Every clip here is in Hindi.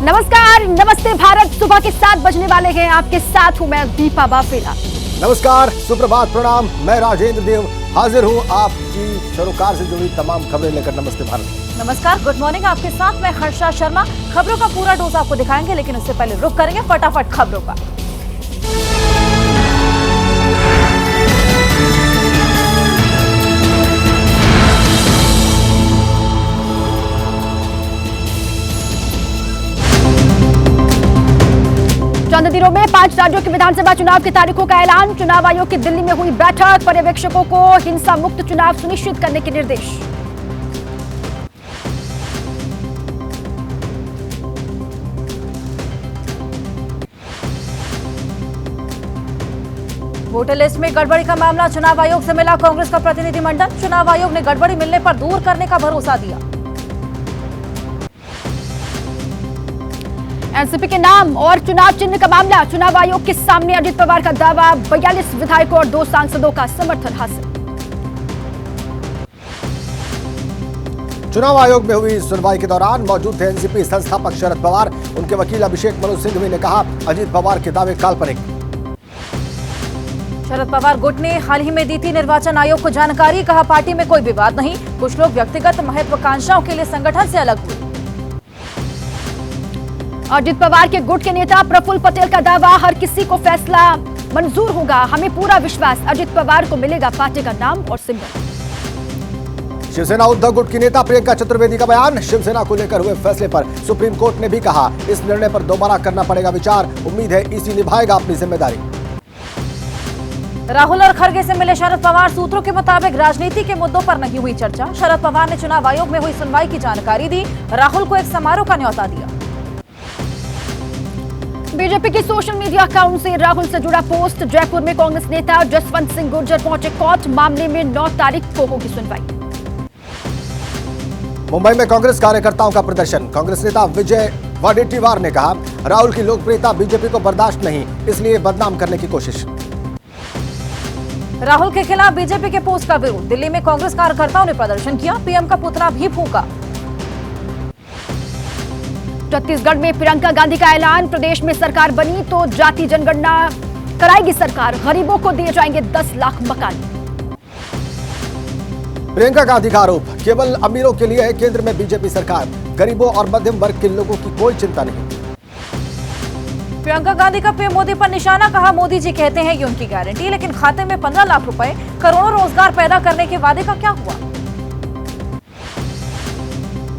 नमस्कार, नमस्ते भारत। सुबह के 7 बजने वाले हैं। आपके साथ हूं मैं दीपा बाफेला। नमस्कार, सुप्रभात, प्रणाम। मैं राजेंद्र देव हाजिर हूं आपकी सरोकार से जुड़ी तमाम खबरें लेकर। नमस्ते भारत। नमस्कार, गुड मॉर्निंग। आपके साथ मैं हर्षा शर्मा। खबरों का पूरा डोज आपको दिखाएंगे, लेकिन उससे पहले रुक करेंगे फटाफट खबरों का। चंद दिनों में 5 राज्यों के विधानसभा चुनाव की तारीखों का ऐलान। चुनाव आयोग की दिल्ली में हुई बैठक। पर्यवेक्षकों को हिंसा मुक्त चुनाव सुनिश्चित करने के निर्देश। वोटर लिस्ट में गड़बड़ी का मामला। चुनाव आयोग से मिला कांग्रेस का प्रतिनिधिमंडल। चुनाव आयोग ने गड़बड़ी मिलने पर दूर करने का भरोसा दिया। एनसीपी के नाम और चुनाव चिन्ह का मामला। चुनाव आयोग के सामने अजित पवार का दावा। 42 विधायकों और 2 सांसदों का समर्थन हासिल। चुनाव आयोग में हुई सुनवाई के दौरान मौजूद थे एनसीपी संस्थापक शरद पवार। उनके वकील अभिषेक मनु सिंघवी ने कहा, अजित पवार के दावे काल्पनिक। शरद पवार गुट ने हाल ही में दी थी निर्वाचन आयोग को जानकारी। कहा, पार्टी में कोई विवाद नहीं। कुछ लोग व्यक्तिगत महत्वाकांक्षाओं के लिए संगठन से अलग हुए। अजित पवार के गुट के नेता प्रफुल्ल पटेल का दावा। हर किसी को फैसला मंजूर होगा, हमें पूरा विश्वास। अजित पवार को मिलेगा पार्टी का नाम और सिंबल। शिवसेना उद्धव गुट की नेता प्रियंका चतुर्वेदी का बयान। शिवसेना को लेकर हुए फैसले पर सुप्रीम कोर्ट ने भी कहा, इस निर्णय पर दोबारा करना पड़ेगा विचार। उम्मीद है ईसी निभाएगा अपनी जिम्मेदारी। राहुल और खड़गे से मिले शरद पवार। सूत्रों के मुताबिक राजनीति के मुद्दों पर नहीं हुई चर्चा। शरद पवार ने चुनाव आयोग में हुई सुनवाई की जानकारी दी। राहुल को एक समारोह का न्योता दिया। बीजेपी की सोशल मीडिया अकाउंट से राहुल से जुड़ा पोस्ट। जयपुर में कांग्रेस नेता जसवंत सिंह गुर्जर पहुंचे कोर्ट। मामले में 9 तारीख को होगी सुनवाई। मुंबई में कांग्रेस कार्यकर्ताओं का प्रदर्शन। कांग्रेस नेता विजय वडेट्टीवार ने कहा, राहुल की लोकप्रियता बीजेपी को बर्दाश्त नहीं, इसलिए बदनाम करने की कोशिश। राहुल के खिलाफ बीजेपी के पोस्ट का विरोध। दिल्ली में कांग्रेस कार्यकर्ताओं ने प्रदर्शन किया। पीएम का पुतला भी फूंका। छत्तीसगढ़ में प्रियंका गांधी का ऐलान। प्रदेश में सरकार बनी तो जाति जनगणना कराएगी सरकार। गरीबों को दिए जाएंगे 10 लाख मकान। प्रियंका गांधी का आरोप, केवल अमीरों के लिए है केंद्र में बीजेपी सरकार। गरीबों और मध्यम वर्ग के लोगों की कोई चिंता नहीं। प्रियंका गांधी का पीएम मोदी पर निशाना। कहा, मोदी जी कहते हैं ये उनकी गारंटी, लेकिन खाते में 15 लाख रुपए, करोड़ों रोजगार पैदा करने के वादे का क्या हुआ।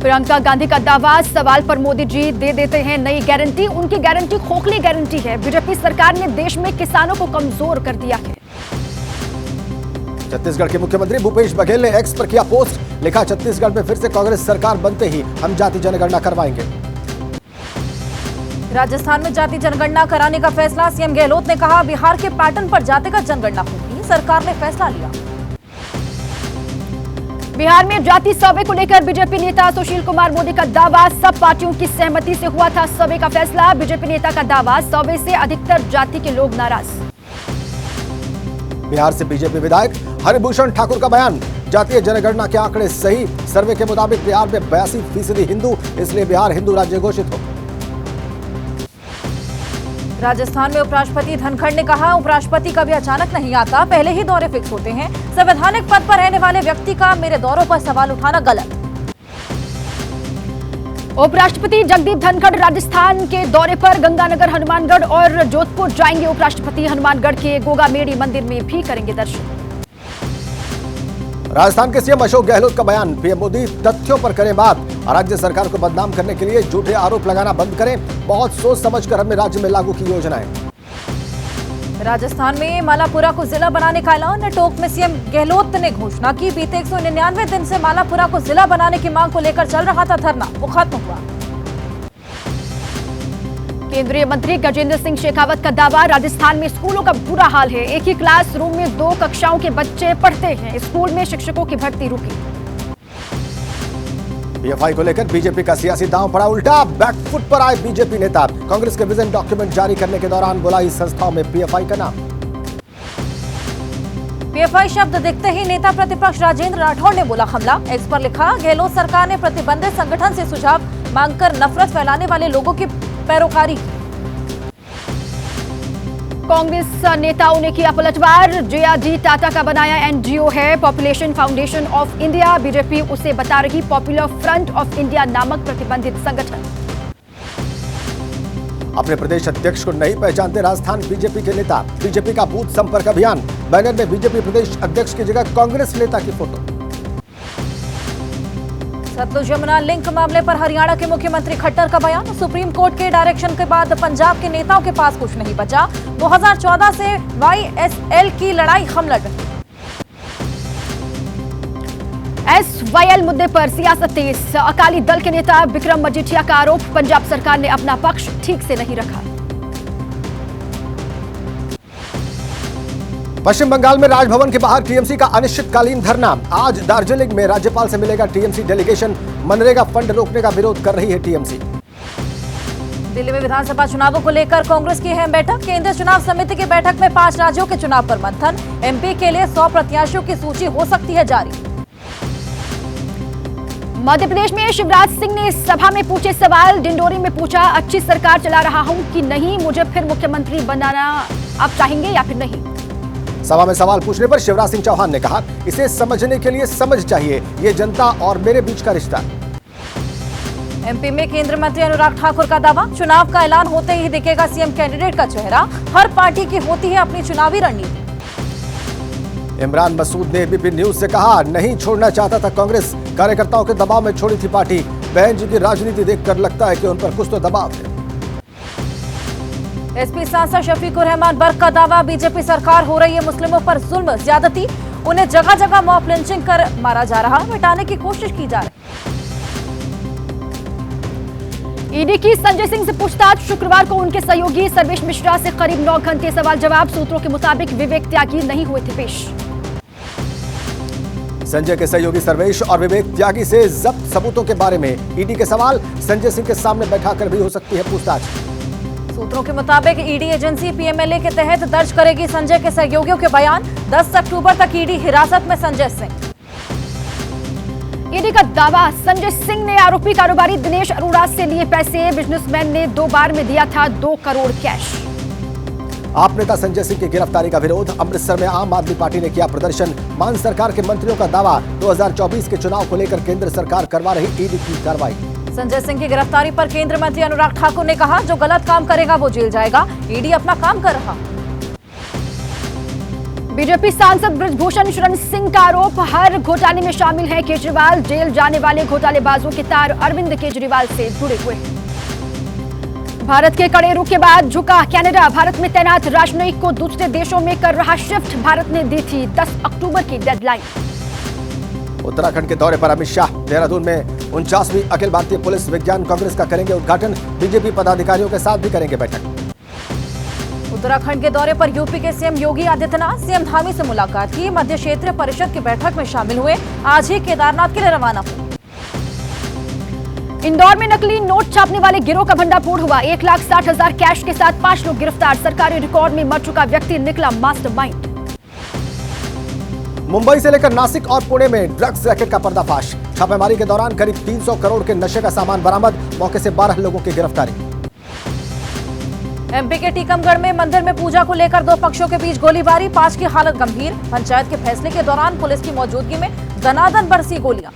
प्रियंका गांधी का दावा। सवाल पर मोदी जी दे देते हैं नई गारंटी। उनकी गारंटी खोखली गारंटी है। बीजेपी सरकार ने देश में किसानों को कमजोर कर दिया है। छत्तीसगढ़ के मुख्यमंत्री भूपेश बघेल ने एक्स पर किया पोस्ट। लिखा, छत्तीसगढ़ में फिर से कांग्रेस सरकार बनते ही हम जाति जनगणना करवाएंगे। राजस्थान में जाति जनगणना कराने का फैसला। सीएम गहलोत ने कहा, बिहार के पैटर्न पर जातिगत जनगणना होगी। सरकार ने फैसला लिया। बिहार में जाति सर्वे को लेकर बीजेपी नेता सुशील कुमार मोदी का दावा। सब पार्टियों की सहमति से हुआ था सर्वे का फैसला। बीजेपी नेता का दावा, सर्वे से अधिकतर जाति के लोग नाराज। बिहार से बीजेपी विधायक हरिभूषण ठाकुर का बयान। जातीय जनगणना के आंकड़े सही। सर्वे के मुताबिक बिहार में 82% हिंदू, इसलिए बिहार हिंदू राज्य घोषित हो। राजस्थान में उपराष्ट्रपति धनखड़ ने कहा, उपराष्ट्रपति कभी अचानक नहीं आता, पहले ही दौरे फिक्स होते हैं। संवैधानिक पद पर रहने वाले व्यक्ति का मेरे दौरों पर सवाल उठाना गलत। उपराष्ट्रपति जगदीप धनखड़ राजस्थान के दौरे पर। गंगानगर, हनुमानगढ़ और जोधपुर जाएंगे उपराष्ट्रपति। हनुमानगढ़ के गोगामेड़ी मंदिर में भी करेंगे दर्शन। राजस्थान के सीएम अशोक गहलोत का बयान। पीएम मोदी तथ्यों पर करें बात। राज्य सरकार को बदनाम करने के लिए झूठे आरोप लगाना बंद करें। बहुत सोच समझकर हमने राज्य में लागू की योजनाएं। राजस्थान में मालापुरा को जिला बनाने का ऐलान। टोंक में सीएम गहलोत ने घोषणा की। बीते 199 दिन से मालापुरा को जिला बनाने की मांग को लेकर चल रहा था धरना, वो खत्म हुआ। केंद्रीय मंत्री गजेंद्र सिंह शेखावत का दावा। राजस्थान में स्कूलों का बुरा हाल है। एक ही क्लासरूम में 2 कक्षाओं के बच्चे पढ़ते हैं। स्कूल में शिक्षकों की भर्ती रुकी। पीएफआई को लेकर बीजेपी का सियासी दांव पड़ा उल्टा। बैकफुट पर आए बीजेपी नेता। कांग्रेस के विजन डॉक्यूमेंट जारी करने के दौरान बुलाई संस्थाओं में पीएफआई का नाम। पीएफआई शब्द दिखते ही नेता प्रतिपक्ष राजेंद्र राठौड़ ने बोला हमला। एक्स पर लिखा, गहलोत सरकार ने प्रतिबंधित संगठन से सुझाव मांगकर नफरत फैलाने वाले लोगों की पैरोकारी की। कांग्रेस नेताओं ने किया पलटवार। जेआरडी टाटा का बनाया एनजीओ है population foundation of India. BJP उसे बता रही पॉपुलर फ्रंट ऑफ इंडिया नामक प्रतिबंधित संगठन। अपने प्रदेश अध्यक्ष को नहीं पहचानते राजस्थान बीजेपी के नेता। बीजेपी का बूथ संपर्क अभियान। बैनर में बीजेपी प्रदेश अध्यक्ष की जगह कांग्रेस नेता की फोटो। सतलुज यमुना लिंक मामले पर हरियाणा के मुख्यमंत्री खट्टर का बयान। सुप्रीम कोर्ट के डायरेक्शन के बाद पंजाब के नेताओं के पास कुछ नहीं बचा। 2014 से वाईएसएल की लड़ाई हमलट। एसवाईएल मुद्दे पर सियासत तेज। अकाली दल के नेता विक्रम मजीठिया का आरोप, पंजाब सरकार ने अपना पक्ष ठीक से नहीं रखा। पश्चिम बंगाल में राजभवन के बाहर टीएमसी का अनिश्चितकालीन धरना। आज दार्जिलिंग में राज्यपाल से मिलेगा टीएमसी डेलीगेशन। मनरेगा फंड रोकने का विरोध कर रही है टीएमसी। दिल्ली में विधानसभा चुनावों को लेकर कांग्रेस की अहम बैठक। केंद्रीय चुनाव समिति की बैठक में 5 राज्यों के चुनाव पर मंथन। एमपी के लिए 100 प्रत्याशियों की सूची हो सकती है जारी। मध्य प्रदेश में शिवराज सिंह ने सभा में पूछे सवाल। डिंडोरी में पूछा, अच्छी सरकार चला रहा हूं कि नहीं, मुझे फिर मुख्यमंत्री बनाना आप चाहेंगे या फिर नहीं। सभा में सवाल पूछने पर शिवराज सिंह चौहान ने कहा, इसे समझने के लिए समझ चाहिए, ये जनता और मेरे बीच का रिश्ता। एमपी में केंद्रीय मंत्री अनुराग ठाकुर का दावा, चुनाव का ऐलान होते ही दिखेगा सीएम कैंडिडेट का चेहरा। हर पार्टी की होती है अपनी चुनावी रणनीति। इमरान मसूद ने एबीपी न्यूज से कहा, नहीं छोड़ना चाहता था कांग्रेस, कार्यकर्ताओं के दबाव में छोड़ी थी पार्टी। बहन जी की राजनीति देखकर लगता है कि उन पर कुछ तो दबाव है। एसपी सांसद शफीकुर रहमान बर्क का दावा, बीजेपी सरकार हो रही है मुस्लिमों पर जुल्म ज्यादती। उन्हें जगह जगह मॉब लिंचिंग कर मारा जा रहा, मिटाने की कोशिश की जा रही। ईडी की संजय सिंह से पूछताछ। शुक्रवार को उनके सहयोगी सर्वेश मिश्रा से करीब 9 घंटे सवाल जवाब। सूत्रों के मुताबिक विवेक त्यागी नहीं हुए थे पेश। संजय के सहयोगी सर्वेश और विवेक त्यागी से जब्त सबूतों के बारे में ईडी के सवाल। संजय सिंह के सामने बैठाकर भी हो सकती है पूछताछ। सूत्रों के मुताबिक ईडी एजेंसी पीएमएलए के तहत दर्ज करेगी संजय के सहयोगियों के बयान। 10 अक्टूबर तक ईडी हिरासत में संजय सिंह। ईडी का दावा, संजय सिंह ने आरोपी कारोबारी दिनेश अरोड़ा से लिए पैसे। बिजनेसमैन ने 2 बार में दिया था 2 करोड़ कैश। आप नेता संजय सिंह की गिरफ्तारी का विरोध। अमृतसर में आम आदमी पार्टी ने किया प्रदर्शन। मान सरकार के मंत्रियों का दावा, 2024 के चुनाव को लेकर केंद्र सरकार करवा रही ईडी की कार्रवाई। संजय सिंह की गिरफ्तारी पर केंद्रीय मंत्री अनुराग ठाकुर ने कहा, जो गलत काम करेगा वो जेल जाएगा। ईडी अपना काम कर रहा। बीजेपी सांसद बृजभूषण शरण सिंह का आरोप, हर घोटाले में शामिल है केजरीवाल। जेल जाने वाले घोटालेबाजों के तार अरविंद केजरीवाल से जुड़े हुए हैं। भारत के कड़े रुख के बाद झुका कनाडा। भारत में तैनात राजनयिक को दूसरे देशों में कर रहा शिफ्ट। भारत ने दी थी 10 अक्टूबर की डेडलाइन। उत्तराखंड के दौरे पर अमित शाह। देहरादून में 49वीं अखिल भारतीय पुलिस विज्ञान कांग्रेस का करेंगे उद्घाटन। बीजेपी पदाधिकारियों के साथ भी करेंगे बैठक। उत्तराखंड के दौरे पर यूपी के सीएम योगी आदित्यनाथ सीएम धामी से मुलाकात की। मध्य क्षेत्रीय परिषद की बैठक में शामिल हुए। आज ही केदारनाथ के लिए रवाना हुए। इंदौर में नकली नोट छापने वाले गिरोह का भंडाफोड़ हुआ। 1,60,000 कैश के साथ 5 लोग गिरफ्तार। सरकारी रिकॉर्ड में मर चुका व्यक्ति निकला मास्टरमाइंड। मुंबई से लेकर नासिक और पुणे में ड्रग्स रैकेट का पर्दाफाश। छापेमारी के दौरान करीब 300 करोड़ के नशे का सामान बरामद। मौके से 12 लोगों की गिरफ्तारी। एमपी के टीकमगढ़ में मंदिर में पूजा को लेकर 2 पक्षों के बीच गोलीबारी। 5 की हालत गंभीर। पंचायत के फैसले के दौरान पुलिस की मौजूदगी में दनादन बरसी गोलियां।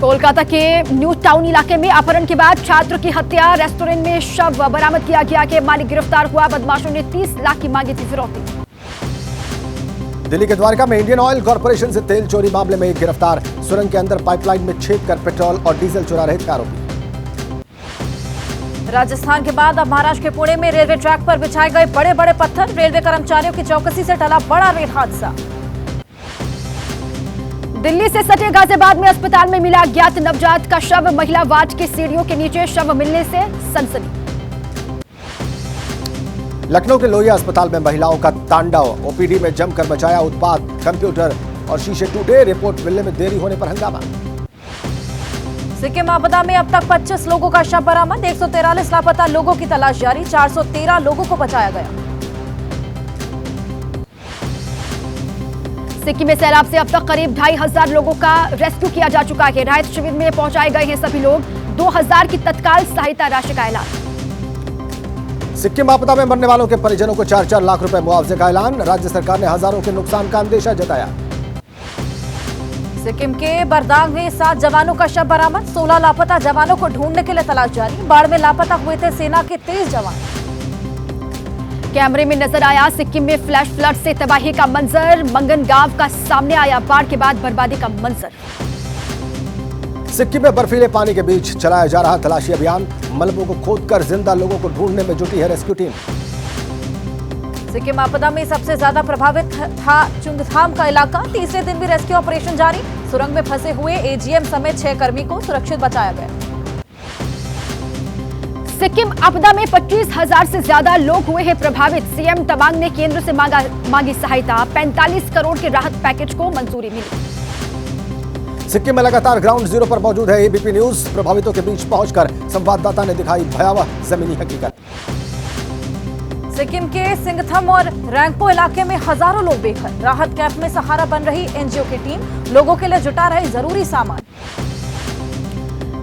कोलकाता के न्यू टाउन इलाके में अपहरण के बाद छात्र की हत्या। रेस्टोरेंट में शव बरामद किया गया कि मालिक गिरफ्तार हुआ। बदमाशों ने 30 लाख की मांगी थी फिरौती। दिल्ली के द्वारका में इंडियन ऑयल कॉर्पोरेशन से तेल चोरी मामले में एक गिरफ्तार। सुरंग के अंदर पाइपलाइन में छेद कर पेट्रोल और डीजल चुरा रहे थे आरोपी। राजस्थान के बाद अब महाराष्ट्र के पुणे में रेलवे ट्रैक पर बिछाए गए बड़े बड़े पत्थर। रेलवे कर्मचारियों की चौकसी से टला बड़ा रेल हादसा। दिल्ली से सटे गाजियाबाद में अस्पताल में मिला अज्ञात नवजात का शव। महिला वार्ड की सीढ़ियों के नीचे शव मिलने से सनसनी। लखनऊ के लोहिया अस्पताल में महिलाओं का तांडव। ओपीडी में जमकर मचाया उत्पात। कंप्यूटर और शीशे टूटे। रिपोर्ट मिलने में देरी होने पर हंगामा। सिक्किम आपदा में अब तक 25 लोगों का शव बरामद। 143 लापता लोगों की तलाश जारी। 413 लोगों को बचाया गया। सिक्किम में सैलाब से अब तक करीब 2500 लोगों का रेस्क्यू किया जा चुका है। राहत शिविर में पहुंचाए गए हैं सभी लोग। 2000 की तत्काल सहायता राशि का ऐलान। सिक्किम आपदा में मरने वालों के परिजनों को 4-4 लाख रुपए मुआवजे का ऐलान। राज्य सरकार ने हजारों के नुकसान का अंदेशा जताया। सिक्किम के बरदांग में 7 जवानों का शव बरामद। 16 लापता जवानों को ढूंढने के लिए तलाश जारी। बाढ़ में लापता हुए थे सेना के 23 जवान। कैमरे में नजर आया सिक्किम में फ्लैश फ्लड से तबाही का मंजर। मंगन गांव का सामने आया बाढ़ के बाद बर्बादी का मंजर। सिक्किम में बर्फीले पानी के बीच चलाया जा रहा तलाशी अभियान। मलबों को खोदकर जिंदा लोगों को ढूंढने में जुटी है रेस्क्यू टीम। सिक्किम आपदा में सबसे ज्यादा प्रभावित था चुंगथाम का इलाका। तीसरे दिन भी रेस्क्यू ऑपरेशन जारी। सुरंग में फंसे हुए एजीएम समेत 6 कर्मी को सुरक्षित बचाया गया। सिक्किम आपदा में 25,000 से ज्यादा लोग हुए हैं प्रभावित। सीएम तवांग ने केंद्र से मांगी सहायता। 45 करोड़ के राहत पैकेज को मंजूरी मिली। सिक्किम में लगातार ग्राउंड जीरो पर मौजूद है एबीपी न्यूज। प्रभावितों के बीच पहुंचकर संवाददाता ने दिखाई भयावह जमीनी हकीकत। सिक्किम के सिंगथम और रैंगपो इलाके में हजारों लोग बेघर। राहत कैंप में सहारा बन रही एनजीओ की टीम लोगों के लिए जुटा रही जरूरी सामान।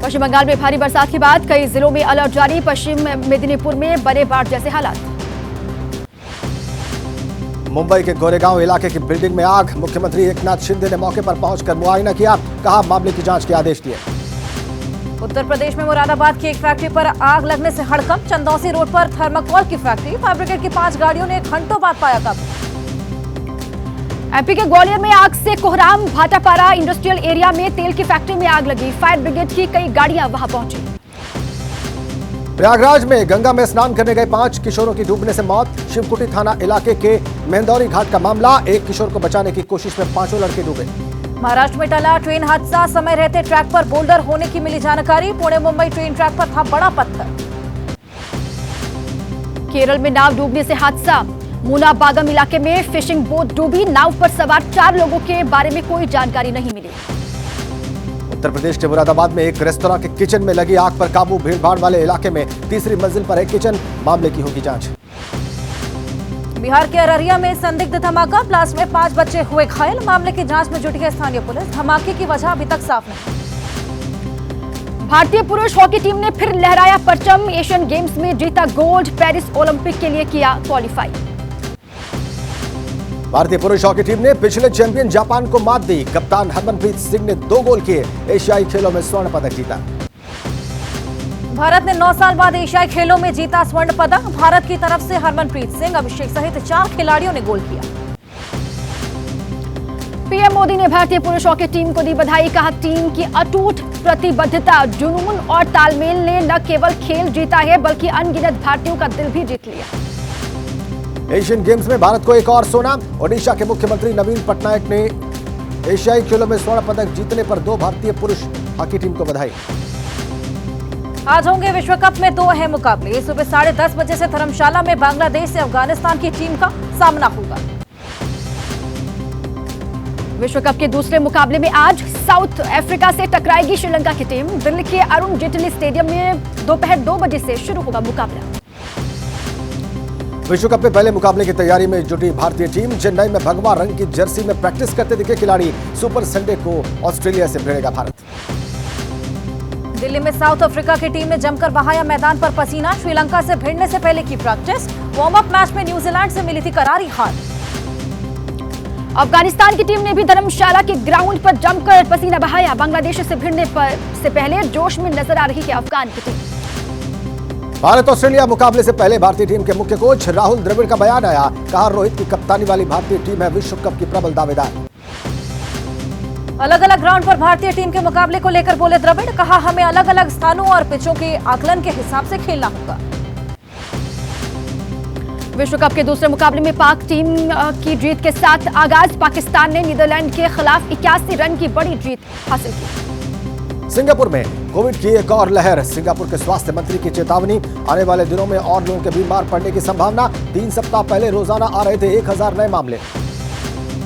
पश्चिम बंगाल में भारी बरसात के बाद कई जिलों में अलर्ट जारी। पश्चिम मेदिनीपुर में बड़े बाढ़ जैसे हालात। मुंबई के गोरेगांव इलाके की बिल्डिंग में आग। मुख्यमंत्री एकनाथ शिंदे ने मौके पर पहुंचकर मुआयना किया। कहा मामले की जांच के आदेश दिए। उत्तर प्रदेश में मुरादाबाद की एक फैक्ट्री पर आग लगने से हड़कंप। चंदौसी रोड पर थर्माकोल की फैक्ट्री। फायर ब्रिगेड की 5 गाड़ियों ने घंटों बाद पाया काबू। एमपी के ग्वालियर में आग से कोहराम। भाटापारा इंडस्ट्रियल एरिया में तेल की फैक्ट्री में आग लगी। फायर ब्रिगेड की कई गाड़ियां वहां पहुंची। प्रयागराज में गंगा में स्नान करने गए 5 किशोरों की डूबने से मौत। शिवकुटी थाना इलाके के मेहंदौरी घाट का मामला। एक किशोर को बचाने की कोशिश में 5 लड़के डूबे। महाराष्ट्र में टला ट्रेन हादसा। समय रहते ट्रैक पर बोल्डर होने की मिली जानकारी। पुणे मुंबई ट्रेन ट्रैक पर था बड़ा पत्थर। केरल में नाव डूबने से हादसा। मूना बागम इलाके में फिशिंग बोट डूबी। नाव पर सवार 4 लोगों के बारे में कोई जानकारी नहीं मिली। उत्तर प्रदेश के मुरादाबाद में एक रेस्तोरां के किचन में लगी आग पर काबू। भीड़भाड़ वाले इलाके में तीसरी मंजिल पर है किचन। मामले की होगी जांच। बिहार के अररिया में संदिग्ध धमाका। ब्लास्ट में 5 बच्चे हुए घायल। मामले की जांच में जुटी है स्थानीय पुलिस। धमाके की वजह अभी तक साफ नहीं। भारतीय पुरुष हॉकी टीम ने फिर लहराया परचम। एशियन गेम्स में जीता गोल्ड। पेरिस ओलंपिक के लिए किया क्वालिफाई। भारतीय पुरुष हॉकी टीम ने पिछले चैंपियन जापान को मात दी। कप्तान हरमनप्रीत सिंह ने 2 गोल किए। एशियाई खेलों में स्वर्ण पदक जीता। भारत ने 9 साल बाद एशियाई खेलों में जीता स्वर्ण पदक। भारत की तरफ से हरमनप्रीत सिंह, अभिषेक सहित 4 खिलाड़ियों ने गोल किया। पीएम मोदी ने भारतीय पुरुष हॉकी टीम को दी बधाई। कहा टीम की अटूट प्रतिबद्धता, जुनून और तालमेल ने न केवल खेल जीता है बल्कि अनगिनत भारतीयों का दिल भी जीत लिया। एशियन गेम्स में भारत को एक और सोना। ओडिशा के मुख्यमंत्री नवीन पटनायक ने एशियाई खेलों में स्वर्ण पदक जीतने पर 2 भारतीय पुरुष हॉकी टीम को बधाई। आज होंगे विश्व कप में 2 अहम मुकाबले। सुबह 10:30 बजे से धर्मशाला में बांग्लादेश से अफगानिस्तान की टीम का सामना होगा। विश्व कप के दूसरे मुकाबले में आज साउथ अफ्रीका से टकराएगी श्रीलंका की टीम। दिल्ली के अरुण जेटली स्टेडियम में दोपहर 2 बजे से शुरू होगा मुकाबला। विश्व कप में पहले मुकाबले की तैयारी में जुटी भारतीय टीम। चेन्नई में भगवा रंग की जर्सी में प्रैक्टिस करते दिखे खिलाड़ी। सुपर संडे को ऑस्ट्रेलिया से भिड़ेगा भारत। दिल्ली में साउथ अफ्रीका की टीम ने जमकर बहाया मैदान पर पसीना। श्रीलंका से भिड़ने से पहले की प्रैक्टिस। वार्म अप मैच में न्यूजीलैंड से मिली थी करारी हार। अफगानिस्तान की टीम ने भी धर्मशाला के ग्राउंड पर जमकर पसीना बहाया। बांग्लादेश से भिड़ने से पहले जोश में नजर आ रही है अफगान की टीम। भारत ऑस्ट्रेलिया मुकाबले से पहले भारतीय टीम के मुख्य कोच राहुल द्रविड़ का बयान आया। कहा रोहित की कप्तानी वाली भारतीय टीम है विश्व कप की प्रबल दावेदार। अलग अलग ग्राउंड पर भारतीय टीम के मुकाबले को लेकर बोले द्रविड़। कहा हमें अलग अलग स्थानों और पिचों के आकलन के हिसाब से खेलना होगा। विश्व कप के दूसरे मुकाबले में पाक टीम की जीत के साथ आगाज। पाकिस्तान ने नीदरलैंड के खिलाफ 81 रन की बड़ी जीत हासिल की। सिंगापुर में कोविड की एक और लहर। सिंगापुर के स्वास्थ्य मंत्री की चेतावनी। आने वाले दिनों में और लोगों के बीमार पड़ने की संभावना। 3 सप्ताह पहले रोजाना आ रहे थे 1000 नए मामले।